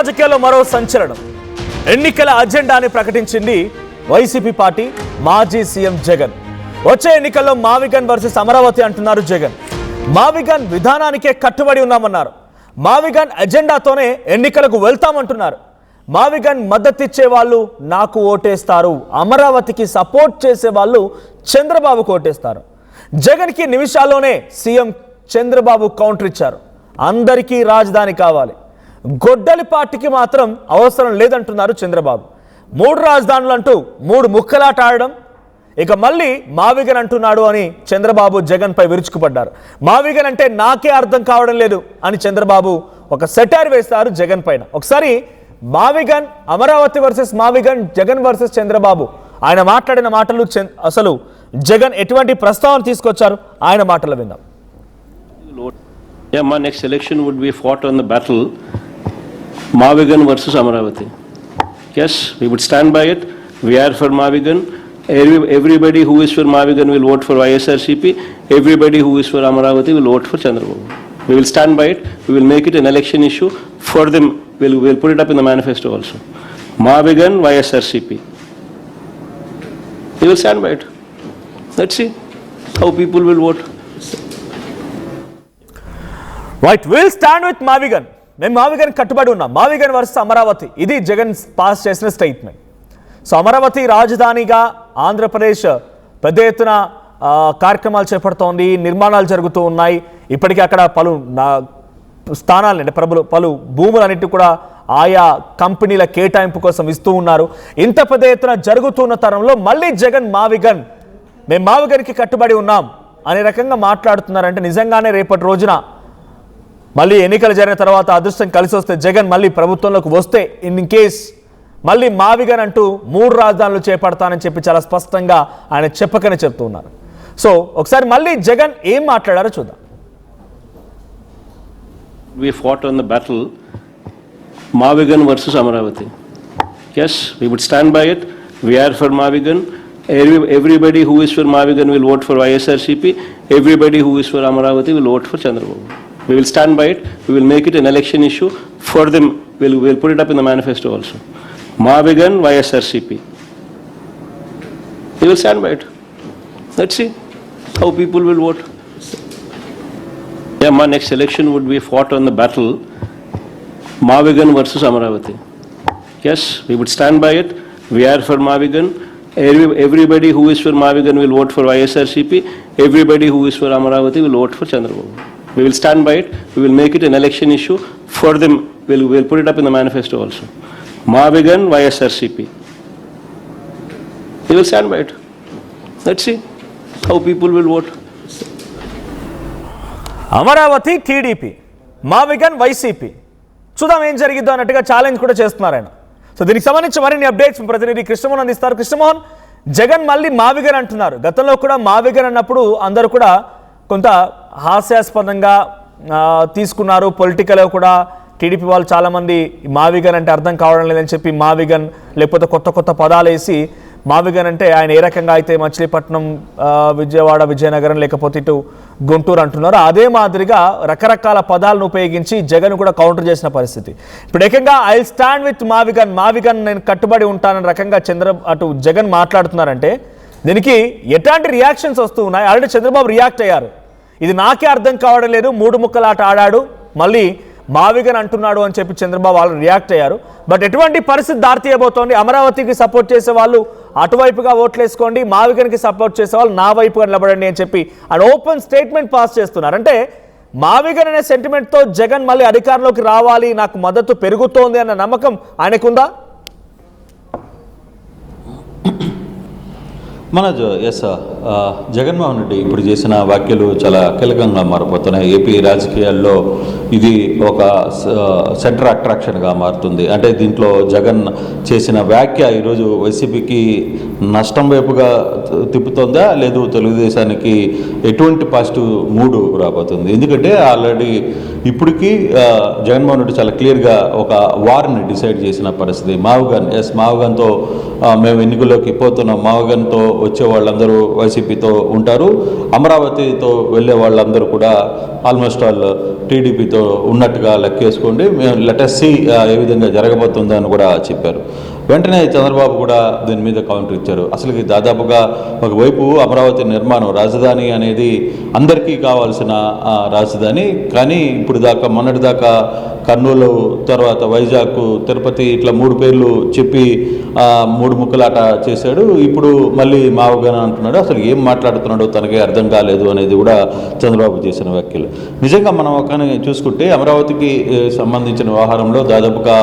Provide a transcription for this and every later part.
రాజకీయాల్లో మరో సంచలనం. ఎన్నికల అజెండాని ప్రకటించింది వైసీపీ పార్టీ. మాజీ సీఎం జగన్ వచ్చే ఎన్నికల్లో మావిగన్ వర్సెస్ అమరావతి అంటున్నారు జగన్. మావిగన్ విధానానికే కట్టుబడి ఉన్నామన్నారు. మావిగన్ ఎజెండాతోనే ఎన్నికలకు వెళ్తామంటున్నారు. మావిగన్ మద్దతిచ్చే వాళ్ళు నాకు ఓటేస్తారు, అమరావతికి సపోర్ట్ చేసే వాళ్ళు చంద్రబాబుకు ఓటేస్తారు. జగన్కి నిమిషాల్లోనే సీఎం చంద్రబాబు కౌంటర్ ఇచ్చారు. అందరికీ రాజధాని కావాలి, గొడ్డలి పార్టీకి మాత్రం అవసరం లేదంటున్నారు చంద్రబాబు. 3 రాజధానులు అంటూ 3 ముక్కలాట ఆడడం, ఇక మళ్ళీ మావిగన్ అంటున్నాడు అని చంద్రబాబు జగన్ పై విరుచుకుపడ్డారు. మావిగన్ అంటే నాకే అర్థం కావడం లేదు అని చంద్రబాబు ఒక సెటైర్ వేస్తారు జగన్ పైన. ఒకసారి మావిగన్, అమరావతి వర్సెస్ మావిగన్, జగన్ వర్సెస్ చంద్రబాబు, ఆయన మాట్లాడిన మాటలు, అసలు జగన్ ఎటువంటి ప్రస్తావన తీసుకొచ్చారు ఆయన మాటలు విందాం. Yeah, my next election would be fought on the battle Mavigan versus Amaravati. Yes, we would stand by it. We are for Mavigan. Everybody who is for Mavigan will vote for YSRCP. Everybody who is for Amaravati will vote for Chandrababu. We will stand by it. We will make it an election issue for them. We'll put it up in the manifesto also. Mavigan, YSRCP. We will stand by it. Let's see how people will vote. Right, will stand with మావిగన్. మేము మావిగన్ కట్టుబడి ఉన్నాం. మావిగన్ versus Amaravati, ఇది Jagan pass చేసిన statement. So Amaravati రాజధానిగా ఆంధ్రప్రదేశ్ పెద్ద ఎత్తున కార్యక్రమాలు చేపడుతోంది, నిర్మాణాలు జరుగుతూ ఉన్నాయి. ఇప్పటికీ అక్కడ పలు స్థానాలు, అంటే పలు భూములన్నిటి కూడా ఆయా కంపెనీల కేటాయింపు కోసం ఇస్తూ ఉన్నారు. ఇంత పెద్ద ఎత్తున జరుగుతున్న తరంలో మళ్ళీ జగన్ మావిగన్, మేము మావిగన్కి కట్టుబడి ఉన్నాం అనే రకంగా మాట్లాడుతున్నారంటే నిజంగానే రేపటి రోజున మళ్ళీ ఎన్నికలు జరిగిన తర్వాత అదృష్టం కలిసి వస్తే, జగన్ మళ్ళీ ప్రభుత్వంలోకి వస్తే, ఇన్ కేస్ మళ్ళీ మావిగన్ అంటూ 3 రాజధానులు చేపడతానని చెప్పి చాలా స్పష్టంగా ఆయన చెప్పకనే చెప్తూ ఉన్నారు. సో ఒకసారి మళ్ళీ జగన్ ఏం మాట్లాడారో చూద్దాం. We fought on the battle Mavigan versus Amaravati. Yes, we would stand by it. We are for Mavigan. Everybody who is for Mavigan will vote for YSRCP. Everybody who is for Amaravati will vote for Chandrababu. We will stand by it. We will make it an election issue for them. We'll put it up in the manifesto also. Mavigan, YSRCP. We will stand by it. Let's see how people will vote. Yeah, my next election would be fought on the battle Mavigan versus Amaravati. Yes, we would stand by it. We are for Mavigan. Everybody who is for Mavigan will vote for YSRCP. Everybody who is for Amaravati will vote for Chandrababu. We will stand by it. We will make it an election issue for them. We'll put it up in the manifesto also. Mavigan, YSRCP. We will stand by it. Let's see how people will vote. Amaravati TDP, మావిగన్ YCP, చూద్దాం ఏం జరిగిద్దో అన్నట్టుగా challenge కూడా చేస్తున్నారు ఆయన. So దీనికి సంబంధించి మరిన్ని అప్డేట్స్ ప్రతినిధి కృష్ణమోహన్ అందిస్తారు. కృష్ణమోహన్, జగన్ మళ్ళీ మావిగన్ అంటున్నారు. గతంలో కూడా మావిగన్ అన్నప్పుడు అందరూ కూడా కొంత హాస్యాస్పదంగా తీసుకున్నారు. పొలిటికల్లో కూడా టీడీపీ వాళ్ళు చాలామంది మావిగన్ అంటే అర్థం కావడం లేదని చెప్పి మావిగన్, లేకపోతే కొత్త కొత్త పదాలు వేసి మావిగన్ అంటే ఆయన ఏ రకంగా అయితే మచిలీపట్నం, విజయవాడ, విజయనగరం, లేకపోతే ఇటు గుంటూరు అంటున్నారు, అదే మాదిరిగా రకరకాల పదాలను ఉపయోగించి జగన్ కూడా కౌంటర్ చేసిన పరిస్థితి. ఇప్పుడు ఏకంగా ఐ స్టాండ్ విత్ మావిగన్, మావిగన్ నేను కట్టుబడి ఉంటానని రకంగా అటు జగన్ మాట్లాడుతున్నారంటే దీనికి ఎట్లాంటి రియాక్షన్స్ వస్తూ ఉన్నాయి? ఆల్రెడీ చంద్రబాబు రియాక్ట్ అయ్యారు. ఇది నాకే అర్థం కావడం లేదు, 3 ముక్కలాట ఆడాడు, మళ్ళీ మావిగన్ అంటున్నాడు అని చెప్పి చంద్రబాబు వాళ్ళు రియాక్ట్ అయ్యారు. బట్ ఎటువంటి పరిస్థితి దారితీయబోతోంది? అమరావతికి సపోర్ట్ చేసే వాళ్ళు అటువైపుగా ఓట్లేసుకోండి, మావిగన్కి సపోర్ట్ చేసే వాళ్ళు నా వైపుగా నిలబడండి అని చెప్పి ఆయన ఓపెన్ స్టేట్మెంట్ పాస్ చేస్తున్నారు. అంటే మావిగన్ అనే సెంటిమెంట్తో జగన్ మళ్ళీ అధికారంలోకి రావాలి, నాకు మద్దతు పెరుగుతోంది అన్న నమ్మకం ఆయనకుందా? మనోజ్, ఎస్, జగన్మోహన్ రెడ్డి ఇప్పుడు చేసిన వ్యాఖ్యలు చాలా కీలకంగా మారిపోతున్నాయి. ఏపీ రాజకీయాల్లో ఇది ఒక సెంటర్ అట్రాక్షన్గా మారుతుంది. అంటే దీంట్లో జగన్ చేసిన వ్యాఖ్య ఈరోజు వైసీపీకి నష్టం వైపుగా తిప్పుతుందా, లేదు తెలుగుదేశానికి ఎటువంటి పాజిటివ్ మూడు రాబోతుంది? ఎందుకంటే ఆల్రెడీ ఇప్పటికీ జగన్మోహన్ రెడ్డి చాలా క్లియర్గా ఒక వార్ని డిసైడ్ చేసిన పరిస్థితి. మావుగన్, ఎస్, మావుగన్తో మేము ఎన్నికల్లోకి పోతున్నాం, మావుగన్తో వచ్చే వాళ్ళందరూ వైసీపీతో ఉంటారు, అమరావతితో వెళ్ళే వాళ్ళందరూ కూడా ఆల్మోస్ట్ ఆల్ టీడీపీతో ఉన్నట్టుగా లెక్కేసుకోండి, మేము లెటెస్సీ ఏ విధంగా జరగబోతుందని కూడా చెప్పారు. వెంటనే చంద్రబాబు కూడా దీని మీద కౌంటర్ ఇచ్చారు. అసలుకి దాదాపుగా ఒకవైపు అమరావతి నిర్మాణం, రాజధాని అనేది అందరికీ కావాల్సిన రాజధాని, కానీ ఇప్పుడు దాకా మొన్నటిదాకా కర్నూలు, తర్వాత వైజాగ్, తిరుపతి ఇట్లా 3 పేర్లు చెప్పి 3 ముక్కలాట చేశాడు. ఇప్పుడు మళ్ళీ మావగన అంటున్నాడు. అసలు ఏం మాట్లాడుతున్నాడో తనకే అర్థం కాలేదు అనేది కూడా చంద్రబాబు చేసిన వ్యాఖ్యలు. నిజంగా మనం కానీ చూసుకుంటే అమరావతికి సంబంధించిన వ్యవహారంలో దాదాపుగా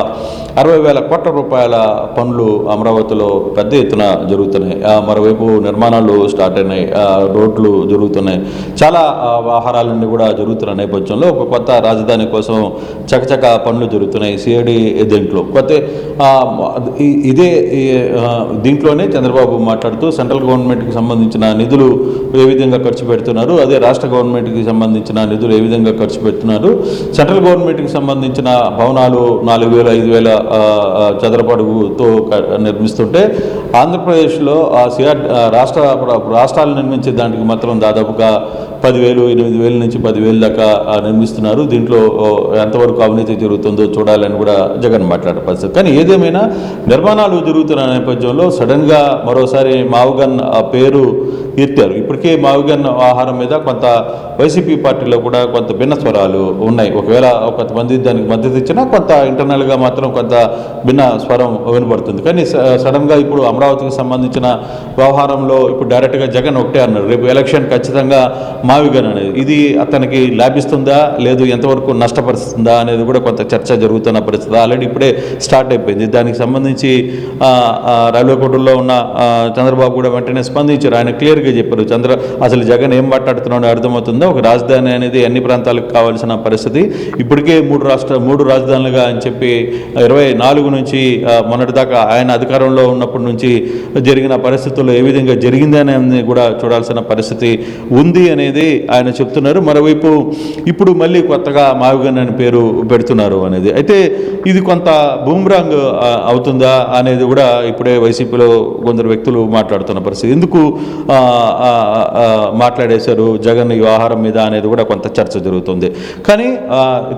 60,000 కోట్ల రూపాయల పనులు అమరావతిలో పెద్ద ఎత్తున జరుగుతున్నాయి. మరోవైపు నిర్మాణాలు స్టార్ట్ అయినాయి, రోడ్లు జరుగుతున్నాయి, చాలా వ్యవహారాలన్నీ కూడా జరుగుతున్న నేపథ్యంలో ఒక కొత్త రాజధాని కోసం చకచక పనులు జరుగుతున్నాయి. సిఐడి దీంట్లో కొత్త ఇదే దీంట్లోనే చంద్రబాబు మాట్లాడుతూ సెంట్రల్ గవర్నమెంట్కి సంబంధించిన నిధులు ఏ విధంగా ఖర్చు పెడుతున్నారు, అదే రాష్ట్ర గవర్నమెంట్కి సంబంధించిన నిధులు ఏ విధంగా ఖర్చు పెడుతున్నారు, సెంట్రల్ గవర్నమెంట్కి సంబంధించిన భవనాలు 4,000, 5,000 చదరపు అడుగుతో నిర్మిస్తుంటే ఆంధ్రప్రదేశ్లో రాష్ట్రాలు నిర్మించే దానికి మాత్రం దాదాపుగా 10,000, 8,000 నుంచి 10,000 దాకా నిర్మిస్తున్నారు. దీంట్లో ఎంతవరకు అవినీతి జరుగుతుందో చూడాలని కూడా జగన్ మాట్లాడే పరిస్థితి. కానీ ఏదేమైనా నిర్మాణాలు జరుగుతున్న నేపథ్యంలో సడన్గా మరోసారి మావగన్ పేరు ఎత్తారు. ఇప్పటికే మావగన్ ఆహారం మీద కొంత వైసీపీ పార్టీలో కూడా కొంత భిన్న స్వరాలు ఉన్నాయి. ఒకవేళ కొంతమంది దానికి మద్దతు ఇచ్చినా కొంత ఇంటర్నల్గా మాత్రం కొంత భిన్న స్వరం వినబడుతుంది. కానీ సడన్గా ఇప్పుడు అమరావతికి సంబంధించిన వ్యవహారంలో ఇప్పుడు డైరెక్ట్గా జగన్ ఒకటే అన్నారు, రేపు ఎలక్షన్ ఖచ్చితంగా మావిగన్ అనేది ఇది అతనికి లాభిస్తుందా లేదు ఎంతవరకు నష్టపరుస్తుందా అనేది కూడా కొంత చర్చ జరుగుతున్న పరిస్థితి ఆల్రెడీ ఇప్పుడే స్టార్ట్ అయిపోయింది. దానికి సంబంధించి రైల్వే కోర్టుల్లో ఉన్న చంద్రబాబు కూడా వెంటనే స్పందించారు. ఆయన క్లియర్గా చెప్పారు, అసలు జగన్ ఏం మాట్లాడుతున్నాడో అర్థమవుతుందో, ఒక రాజధాని అనేది అన్ని ప్రాంతాలకు కావాల్సిన పరిస్థితి, ఇప్పటికే 3 రాజధానులుగా అని చెప్పి 24 నుంచి మొన్నటిదాకా ఆయన అధికారంలో ఉన్నప్పటి నుంచి జరిగిన పరిస్థితుల్లో ఏ విధంగా జరిగిందనేది కూడా చూడాల్సిన పరిస్థితి ఉంది అనేది ఆయన చెప్తున్నారు. మరోవైపు ఇప్పుడు మళ్ళీ కొత్తగా మావిగన్ అని పేరు పెడుతున్నారు అనేది అయితే ఇది కొంత బూమ్రాంగ్ అవుతుందా అనేది కూడా ఇప్పుడే వైసీపీలో కొందరు వ్యక్తులు మాట్లాడుతున్న పరిస్థితి. ఎందుకు మాట్లాడేశారు జగన్ ఈ వ్యవహారం మీద అనేది కూడా కొంత చర్చ జరుగుతుంది. కానీ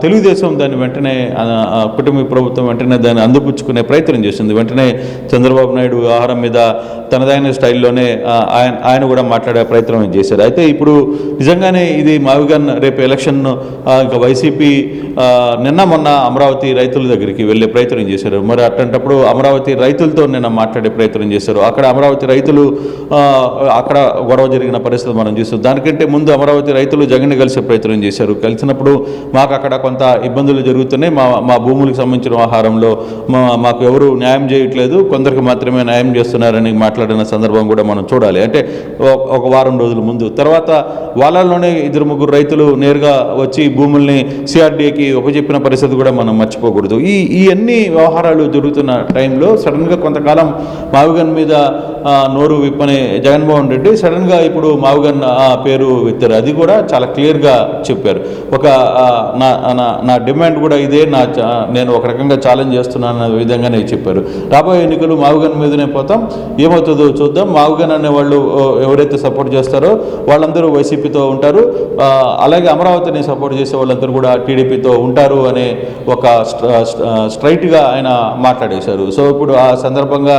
తెలుగుదేశం దాన్ని వెంటనే కుటుంబ ప్రభుత్వం వెంటనే దాన్ని అందిపుచ్చుకునే ప్రయత్నం చేసింది. వెంటనే చంద్రబాబు నాయుడు వ్యవహారం మీద తనదైన స్టైల్లోనే ఆయన కూడా మాట్లాడే ప్రయత్నం చేశారు. అయితే ఇప్పుడు నిజంగానే ఇది మావిగన్ రేపు ఎలక్షన్ ఇంకా వైసీపీ నిన్న మొన్న అమరావతి రైతుల దగ్గరికి వెళ్ళే ప్రయత్నం చేశారు. మరి అట్లాంటప్పుడు అమరావతి రైతులతో నిన్న మాట్లాడే ప్రయత్నం చేశారు. అక్కడ అమరావతి రైతులు అక్కడ గొడవ జరిగిన పరిస్థితి మనం చూస్తాం. దానికంటే ముందు అమరావతి రైతులు జగన్ని కలిసే ప్రయత్నం చేశారు. కలిసినప్పుడు మాకు అక్కడ కొంత ఇబ్బందులు జరుగుతున్నాయి, మా భూములకు సంబంధించిన వ్యవహారంలో మాకు ఎవరు న్యాయం చేయట్లేదు, కొందరికి మాత్రమే న్యాయం చేస్తున్నారని మాట్లాడిన సందర్భం కూడా మనం చూడాలి. అంటే ఒక వారం రోజుల ముందు తర్వాత వాళ్ళలోనే 2-3 రైతులు నేరుగా వచ్చి భూముల్ని సిఆర్డీఏకి ఉపజెప్పిన పరిస్థితి కూడా మనం మర్చిపోకూడదు. ఈ అన్ని వ్యవహారాలు జరుగుతున్న టైంలో సడన్గా కొంతకాలం మావిగన్ మీద నోరు విప్పని జగన్మోహన్ రెడ్డి సడన్గా ఇప్పుడు మావిగన్ పేరు ఎత్తారు. అది కూడా చాలా క్లియర్గా చెప్పారు. ఒక నా డిమాండ్ కూడా ఇదే, నేను ఒక రకంగా ఛాలెంజ్ చేస్తున్నాను అనే విధంగానే చెప్పారు. రాబోయే ఎన్నికలు మావిగన్ మీదనే పోతాం, ఏమవుతుందో చూద్దాం. మావిగన్ అనే వాళ్ళు ఎవరైతే సపోర్ట్ చేస్తారో వాళ్ళందరూ వైసీపీతో ఉంటారు, అలాగే అమరావతిని సపోర్ట్ చేసే వాళ్ళందరూ కూడా టీడీపీతో ఉంటారు అనే ఒక స్ట్రైట్గా ఆయన మాట్లాడేశారు. సో ఇప్పుడు ఆ సందర్భంగా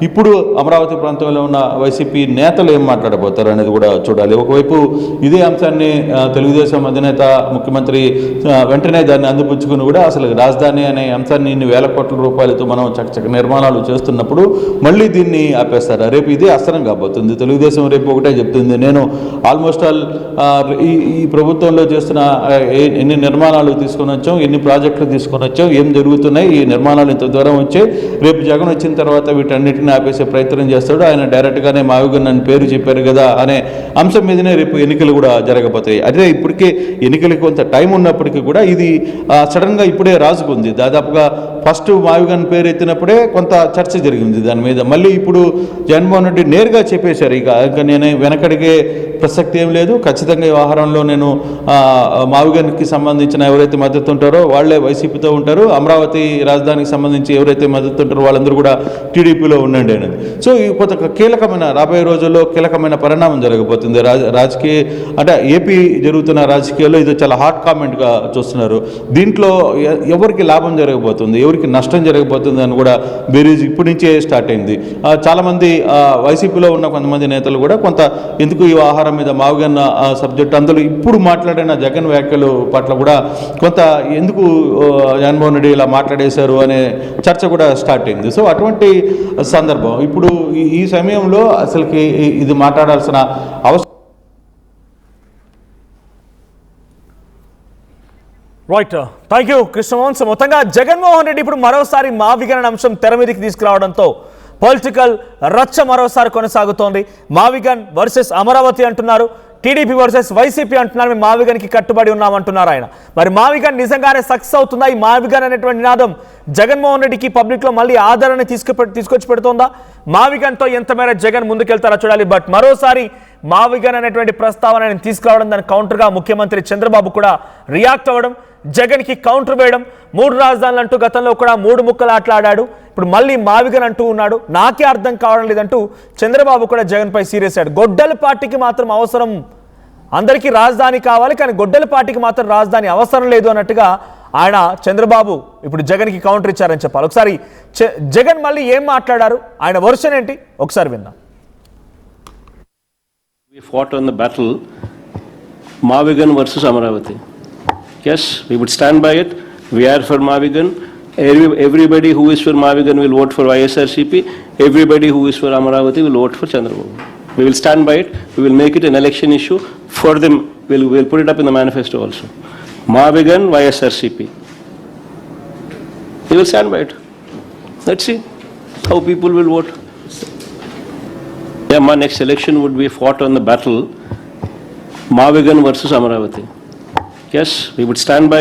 ఇప్పుడు అమరావతి ప్రాంతంలో ఉన్న వైసీపీ నేతలు ఏం మాట్లాడబోతారు అనేది కూడా చూడాలి. ఒకవైపు ఇదే అంశాన్ని తెలుగుదేశం అధినేత ముఖ్యమంత్రి వెంటనే దాన్ని అందిపుచ్చుకుని కూడా అసలు రాజధాని అనే అంశాన్ని ఇన్ని వేల కోట్ల రూపాయలతో మనం చకచక నిర్మాణాలు చేస్తున్నప్పుడు మళ్ళీ దీన్ని ఆపేస్తారు. రేపు ఇదే అస్త్రం కాబోతుంది. తెలుగుదేశం రేపు ఒకటే చెప్తుంది, నేను ఆల్మోస్ట్ ఆల్ ఈ ప్రభుత్వంలో చేస్తున్న ఎన్ని నిర్మాణాలు తీసుకొని వచ్చాం, ఎన్ని ప్రాజెక్టులు తీసుకొని వచ్చాం, ఏం జరుగుతున్నాయి, ఈ నిర్మాణాలు ఇంత దూరం వచ్చాయి, రేపు జగన్ వచ్చిన తర్వాత వీటన్నిటిని ఆపేసే ప్రయత్నం చేస్తాడు. ఆయన డైరెక్ట్గానే మావిగన్ అని పేరు చెప్పి చెప్పారు కదా అనే అంశం మీదనే రేపు ఎన్నికలు కూడా జరగబోతాయి. అదే ఇప్పటికే ఎన్నికలకి కొంత టైం ఉన్నప్పటికీ కూడా ఇది సడన్గా ఇప్పుడే రాజుకుంది. దాదాపుగా ఫస్ట్ మావిగన్ పేరు ఎత్తినప్పుడే కొంత చర్చ జరిగింది దాని మీద. మళ్ళీ ఇప్పుడు జగన్మోహన్ రెడ్డి నేరుగా చెప్పేశారు, ఇక నేను వెనకడిగే ప్రసక్తి ఏం లేదు, ఖచ్చితంగా ఈ వ్యవహారంలో నేను మావిగన్కి సంబంధించిన ఎవరైతే మద్దతు ఉంటారో వాళ్ళే వైసీపీతో ఉంటారు, అమరావతి రాజధానికి సంబంధించి ఎవరైతే మద్దతు ఉంటారో వాళ్ళందరూ కూడా టీడీపీలో ఉండండి అనేది. సో ఈ కొంత కీలకమైన రాబోయే రోజుల్లో కీలకమైన పరిణామం జరగబోతుంది. రాజకీయ అంటే ఏపీ జరుగుతున్న రాజకీయాల్లో ఇది చాలా హాట్ కామెంట్గా చూస్తున్నారు. దీంట్లో ఎవరికి లాభం జరగబోతుంది, ఎవరికి నష్టం జరగబోతుంది అని కూడా బేరీజ్ ఇప్పటి నుంచే స్టార్ట్ అయింది. చాలామంది వైసీపీలో ఉన్న కొంతమంది నేతలు కూడా కొంత ఎందుకు ఈ వ్యవహారం మీద మావిగన్ సబ్జెక్ట్ అందులో ఇప్పుడు మాట్లాడిన జగన్ వ్యాఖ్యలు పట్ల కూడా కొంత ఎందుకు జగన్మోహన్ రెడ్డి ఇలా మాట్లాడేశారు అనే చర్చ కూడా స్టార్ట్ అయింది. సో అటువంటి సందర్భం ఇప్పుడు ఈ సమయంలో అసలుకి ఇది మాట్లాడాల్సిన అవసరం. Right, thank you Krishnamohan. So మొత్తంగా జగన్మోహన్ రెడ్డి ఇప్పుడు మరోసారి మావిగన్ అనే అంశం తెర మీదకి తీసుకురావడంతో పొలిటికల్ రచ్చ మరోసారి కొనసాగుతోంది. మావిగన్ వర్సెస్ అమరావతి అంటున్నారు, టీడీపీ వర్సెస్ వైసీపీ అంటున్నారు. మేము మావిగన్కి కట్టుబడి ఉన్నామంటున్నారు ఆయన. మరి మావిగన్ నిజంగానే సక్సెస్ అవుతుందా? ఈ మావిగన్ అనేటువంటి నినాదం జగన్మోహన్ రెడ్డికి పబ్లిక్లో మళ్ళీ ఆదరణ తీసుకొచ్చి పెడుతోందా? మావిగన్తో ఎంత మేర జగన్ ముందుకెళ్తారో చూడాలి. బట్ మరోసారి మావిగన్ అనేటువంటి ప్రస్తావన ఆయన తీసుకురావడం, దాని కౌంటర్గా ముఖ్యమంత్రి చంద్రబాబు కూడా రియాక్ట్ అవ్వడం, జగన్కి కౌంటర్ వేయడం. 3 రాజధానులు అంటూ గతంలో కూడా 3 ముక్కలు ఆటలాడాడు, ఇప్పుడు మళ్ళీ మావిగన్ అంటూ ఉన్నాడు. నాకే అర్థం కావడం లేదంటూ చంద్రబాబు కూడా జగన్పై సీరియస్ అయ్యాడు. గొడ్డల పార్టీకి మాత్రం అవసరం, అందరికీ రాజధాని కావాలి కానీ గొడ్డల పార్టీకి మాత్రం రాజధాని అవసరం లేదు అన్నట్టుగా ఆయన చంద్రబాబు ఇప్పుడు జగన్కి కౌంటర్ ఇచ్చారని చెప్పాలి. ఒకసారి జగన్ మళ్ళీ ఏం మాట్లాడారు, ఆయన వర్షన్ ఏంటి ఒకసారి విందాం. We fought on the battle, Mavigan versus Amaravati. Yes, we would stand by it. We are for Mavigan. Everybody who is for Mavigan will vote for YSRCP. Everybody who is for Amaravati will vote for Chandrababu. We will stand by it. We will make it an election issue for them. We'll put it up in the manifesto also. Mavigan, YSRCP. We will stand by it. Let's see how people will vote. Yeah, my next election would be fought on the battle, Mavigan versus Amaravati. Yes, we would stand by